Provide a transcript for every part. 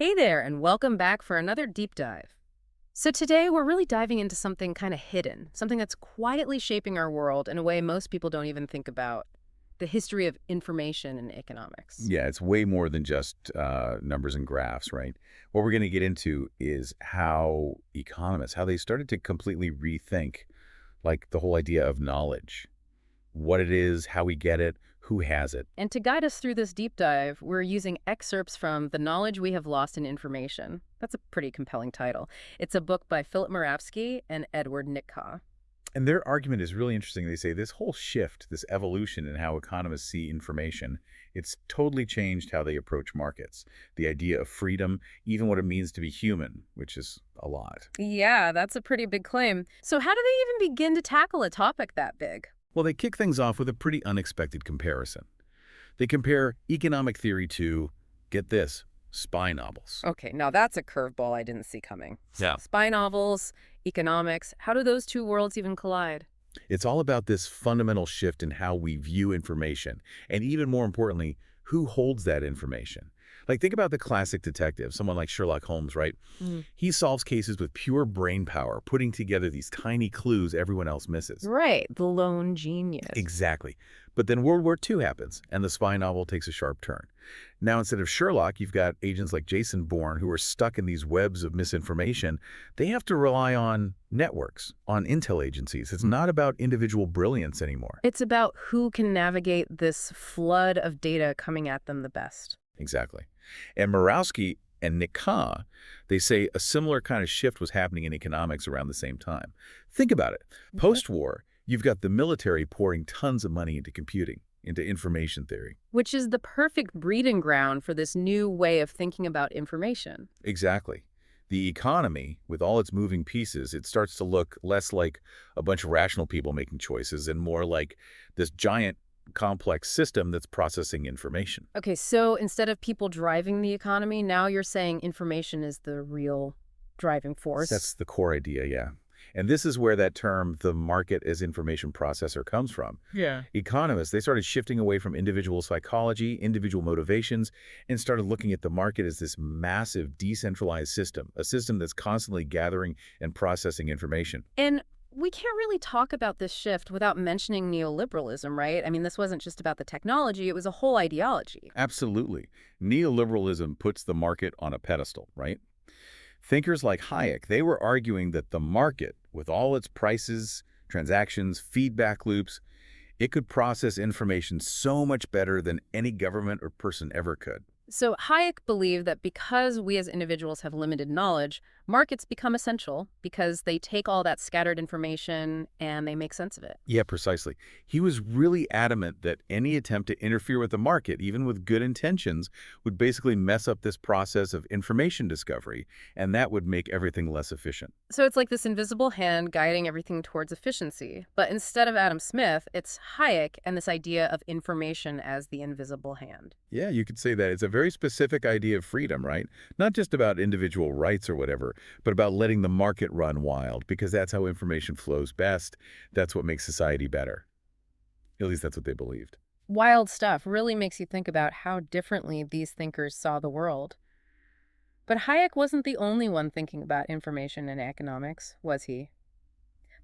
Hey there, and welcome back for another deep dive. So today we're really diving into something kind of hidden, something that's quietly shaping our world in a way most people don't even think about, the history of information and economics. Yeah, it's way more than just numbers and graphs, right? What we're going to get into is how economists, how they started to completely rethink, like the whole idea of knowledge, what it is, how we get it, who has it. And to guide us through this deep dive, we're using excerpts from The Knowledge We Have Lost in Information. That's a pretty compelling title. It's a book by Philip Moravsky and Edward Nitkoff. And their argument is really interesting. They say this whole shift, this evolution in how economists see information, it's totally changed how they approach markets. The idea of freedom, even what it means to be human, which is a lot. Yeah, that's a pretty big claim. So how do they even begin to tackle a topic that big? Well, they kick things off with a pretty unexpected comparison. They compare economic theory to, get this, spy novels. Okay, now that's a curveball I didn't see coming. Yeah. Spy novels, economics, how do those two worlds even collide? It's all about this fundamental shift in how we view information, and even more importantly, who holds that information. Like, think about the classic detective, someone like Sherlock Holmes, right? Mm. He solves cases with pure brain power, putting together these tiny clues everyone else misses. Right, the lone genius. Exactly. But then World War II happens, and the spy novel takes a sharp turn. Now, instead of Sherlock, you've got agents like Jason Bourne who are stuck in these webs of misinformation. They have to rely on networks, on intel agencies. It's not about individual brilliance anymore. It's about who can navigate this flood of data coming at them the best. Exactly. And Murawski and Nika, they say a similar kind of shift was happening in economics around the same time. Think about it. Post-war, you've got the military pouring tons of money into computing, into information theory. Which is the perfect breeding ground for this new way of thinking about information. Exactly. The economy, with all its moving pieces, it starts to look less like a bunch of rational people making choices and more like this giant complex system that's processing information. Okay, so instead of people driving the economy, now you're saying information is the real driving force? That's the core idea, yeah. And this is where that term, the market as information processor, comes from. Yeah. Economists, they started shifting away from individual psychology, individual motivations, and started looking at the market as this massive decentralized system, a system that's constantly gathering and processing information. And we can't really talk about this shift without mentioning neoliberalism, right? I mean, this wasn't just about the technology, it was a whole ideology. Absolutely. Neoliberalism puts the market on a pedestal, right? Thinkers like Hayek, they were arguing that the market, with all its prices, transactions, feedback loops, it could process information so much better than any government or person ever could. So Hayek believed that because we as individuals have limited knowledge, markets become essential because they take all that scattered information and they make sense of it. Yeah, precisely. He was really adamant that any attempt to interfere with the market, even with good intentions, would basically mess up this process of information discovery, and that would make everything less efficient. So it's like this invisible hand guiding everything towards efficiency. But instead of Adam Smith, it's Hayek and this idea of information as the invisible hand. Yeah, you could say that. It's a very specific idea of freedom, right? Not just about individual rights or whatever, but about letting the market run wild, because that's how information flows best. That's what makes society better. At least that's what they believed. Wild stuff really makes you think about how differently these thinkers saw the world. But Hayek wasn't the only one thinking about information and economics, was he?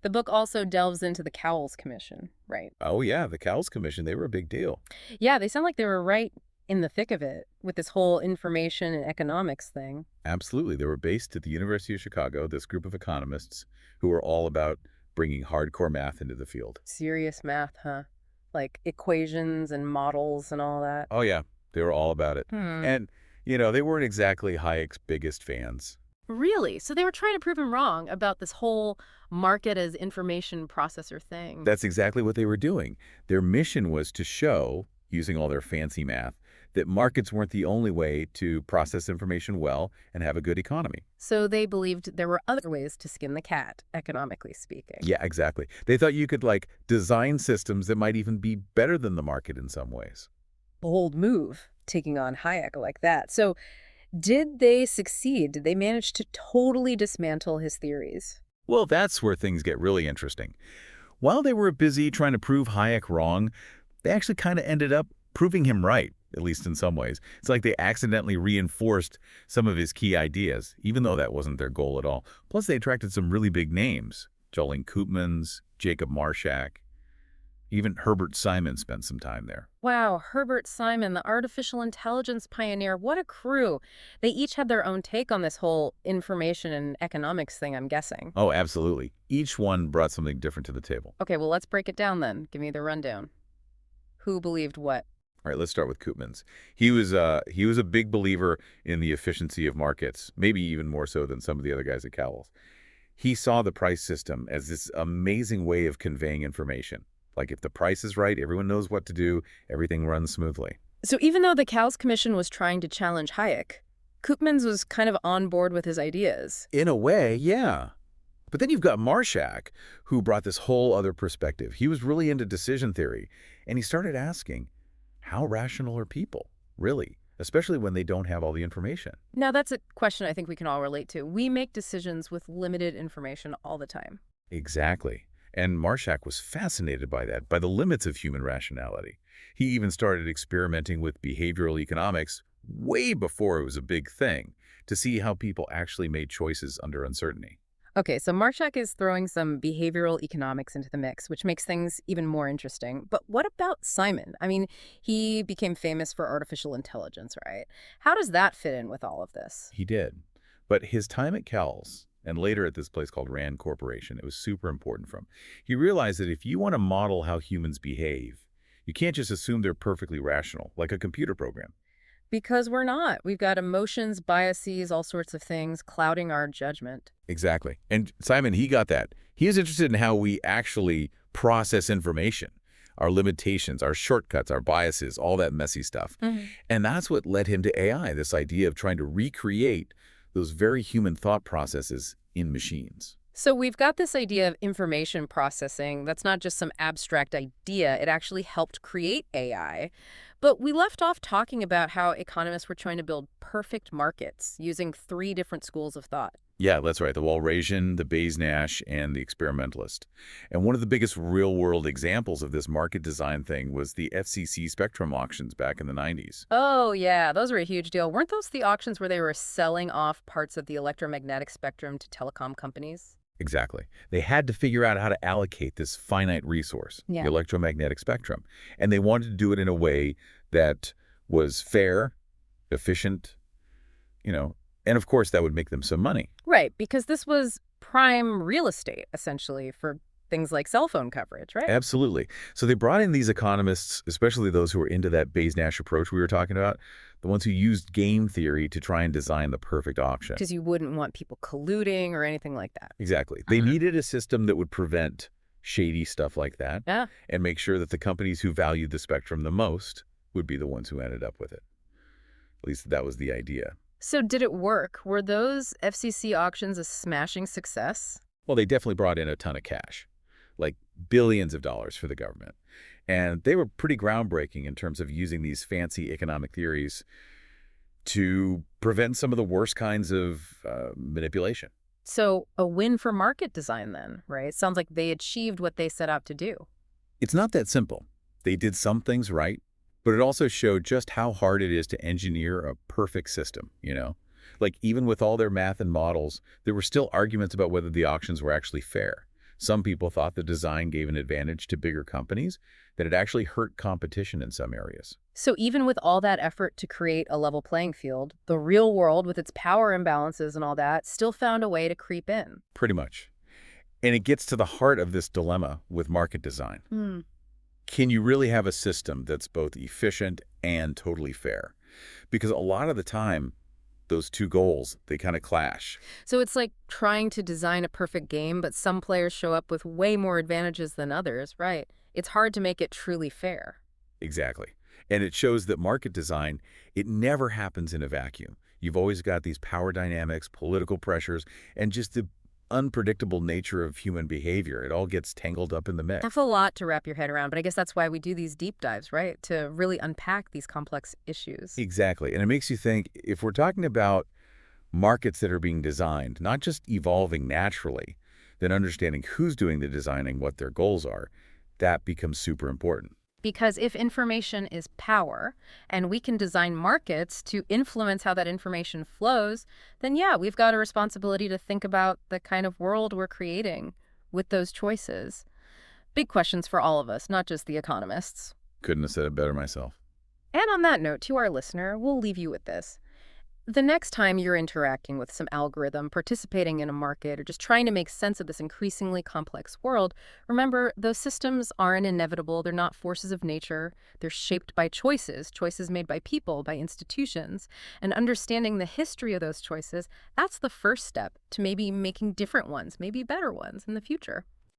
The book also delves into the Cowles Commission, right? Oh yeah, the Cowles Commission, they were a big deal. Yeah, they sound like they were right in the thick of it with this whole information and economics thing. Absolutely. They were based at the University of Chicago, this group of economists who were all about bringing hardcore math into the field. Serious math, huh? Like equations and models and all that. Oh yeah, they were all about it. Hmm. And, they weren't exactly Hayek's biggest fans. Really? So they were trying to prove him wrong about this whole market as information processor thing. That's exactly what they were doing. Their mission was to show, using all their fancy math, that markets weren't the only way to process information well and have a good economy. So they believed there were other ways to skin the cat, economically speaking. Yeah, exactly. They thought you could, design systems that might even be better than the market in some ways. Bold move, taking on Hayek like that. So did they succeed? Did they manage to totally dismantle his theories? Well, that's where things get really interesting. While they were busy trying to prove Hayek wrong, they actually kind of ended up proving him right. at least in some ways. It's like they accidentally reinforced some of his key ideas, even though that wasn't their goal at all. Plus, they attracted some really big names. Jolene Koopmans, Jacob Marshak, even Herbert Simon spent some time there. Wow, Herbert Simon, the artificial intelligence pioneer, what a crew. They each had their own take on this whole information and economics thing, I'm guessing. Oh, absolutely. Each one brought something different to the table. Okay, well, let's break it down then. Give me the rundown. Who believed what? All right, let's start with Koopmans. He was a big believer in the efficiency of markets, maybe even more so than some of the other guys at Cowell's. He saw the price system as this amazing way of conveying information. Like if the price is right, everyone knows what to do, everything runs smoothly. So even though the Cows Commission was trying to challenge Hayek, Koopmans was kind of on board with his ideas. In a way, yeah. But then you've got Marshak, who brought this whole other perspective. He was really into decision theory, and he started asking, how rational are people, really? Especially when they don't have all the information. Now, that's a question I think we can all relate to. We make decisions with limited information all the time. Exactly. And Marshak was fascinated by that, by the limits of human rationality. He even started experimenting with behavioral economics way before it was a big thing to see how people actually made choices under uncertainty. Okay, so Marshak is throwing some behavioral economics into the mix, which makes things even more interesting. But what about Simon? I mean, he became famous for artificial intelligence, right? How does that fit in with all of this? He did. But his time at Kells, and later at this place called Rand Corporation, it was super important for him. He realized that if you want to model how humans behave, you can't just assume they're perfectly rational, like a computer program. Because we're not. We've got emotions, biases, all sorts of things clouding our judgment. Exactly. And Simon, he got that. He is interested in how we actually process information, our limitations, our shortcuts, our biases, all that messy stuff. And that's what led him to AI, this idea of trying to recreate those very human thought processes in machines. So we've got this idea of information processing. That's not just some abstract idea. It actually helped create AI. But we left off talking about how economists were trying to build perfect markets using three different schools of thought. Yeah, that's right. The Walrasian, the Bayes-Nash, and the experimentalist. And one of the biggest real-world examples of this market design thing was the FCC spectrum auctions back in the 90s. Oh, yeah, those were a huge deal. Weren't those the auctions where they were selling off parts of the electromagnetic spectrum to telecom companies? Exactly. They had to figure out how to allocate this finite resource, Yeah. the electromagnetic spectrum. And they wanted to do it in a way that was fair, efficient, and of course that would make them some money. Right, because this was prime real estate, essentially, for things like cell phone coverage, right? Absolutely. So they brought in these economists, especially those who were into that Bayes-Nash approach we were talking about, the ones who used game theory to try and design the perfect auction. Because you wouldn't want people colluding or anything like that. Exactly. They needed a system that would prevent shady stuff like that Yeah. and make sure that the companies who valued the spectrum the most would be the ones who ended up with it. At least that was the idea. So did it work? Were those FCC auctions a smashing success? Well, they definitely brought in a ton of cash, like billions of dollars for the government. And they were pretty groundbreaking in terms of using these fancy economic theories to prevent some of the worst kinds of manipulation. So a win for market design then, right? Sounds like they achieved what they set out to do. It's not that simple. They did some things right, but it also showed just how hard it is to engineer a perfect system. Like even with all their math and models, there were still arguments about whether the auctions were actually fair. Some people thought the design gave an advantage to bigger companies, that it actually hurt competition in some areas. So even with all that effort to create a level playing field, the real world with its power imbalances and all that still found a way to creep in. Pretty much. And it gets to the heart of this dilemma with market design. Can you really have a system that's both efficient and totally fair? Because a lot of the time, those two goals, they kind of clash. So it's like trying to design a perfect game, but some players show up with way more advantages than others, right? It's hard to make it truly fair. Exactly. And it shows that market design, it never happens in a vacuum. You've always got these power dynamics, political pressures, and just the unpredictable nature of human behavior. It all gets tangled up in the mix. That's a lot to wrap your head around, but I guess that's why we do these deep dives, right? To really unpack these complex issues. Exactly. And it makes you think, if we're talking about markets that are being designed, not just evolving naturally, then understanding who's doing the designing, what their goals are, that becomes super important. Because if information is power and we can design markets to influence how that information flows, then yeah, we've got a responsibility to think about the kind of world we're creating with those choices. Big questions for all of us, not just the economists. Couldn't have said it better myself. And on that note, to our listener, we'll leave you with this. The next time you're interacting with some algorithm, participating in a market, or just trying to make sense of this increasingly complex world, remember those systems aren't inevitable. They're not forces of nature. They're shaped by choices, choices made by people, by institutions. And understanding the history of those choices, that's the first step to maybe making different ones, maybe better ones in the future.